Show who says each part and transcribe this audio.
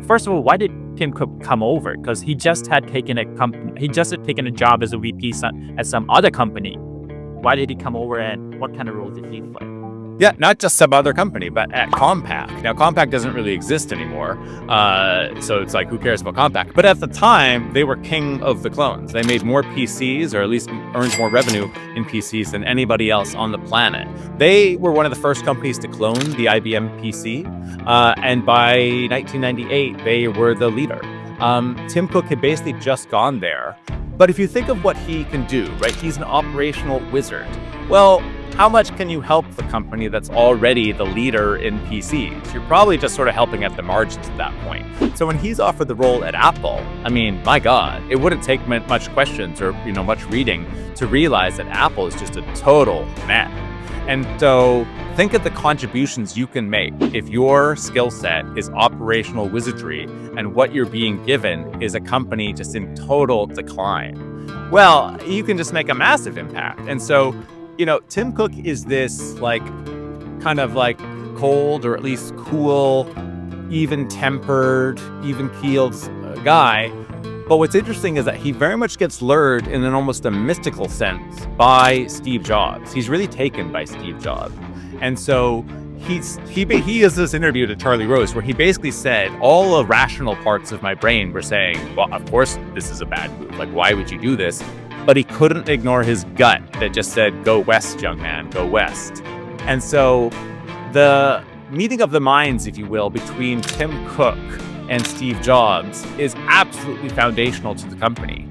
Speaker 1: first of all, why did Tim Cook come over? Because he just had taken a job as a VP at some other company. Why did he come over, and what kind of role did he play?
Speaker 2: Yeah, not just some other company, but at Compaq. Now, Compaq doesn't really exist anymore, so it's like, who cares about Compaq? But at the time, they were king of the clones. They made more PCs, or at least earned more revenue in PCs than anybody else on the planet. They were one of the first companies to clone the IBM PC, and by 1998, they were the leader. Tim Cook had basically just gone there. But if you think of what he can do, right, he's an operational wizard. Well, how much can you help the company that's already the leader in PCs? You're probably just sort of helping at the margins at that point. So when he's offered the role at Apple, I mean, my God, it wouldn't take much questions or, much reading to realize that Apple is just a total mess. And so think of the contributions you can make if your skill set is operational wizardry and what you're being given is a company just in total decline. Well, you can just make a massive impact. And so, Tim Cook is this kind of cold, or at least cool, even-tempered, even-keeled guy. But what's interesting is that he very much gets lured in an almost a mystical sense by Steve Jobs. He's really taken by Steve Jobs. And so he has this interview to Charlie Rose where he basically said all the rational parts of my brain were saying, well, of course, this is a bad move. Like, why would you do this? But he couldn't ignore his gut that just said, go west, young man, go west. And so the meeting of the minds, if you will, between Tim Cook and Steve Jobs is absolutely foundational to the company.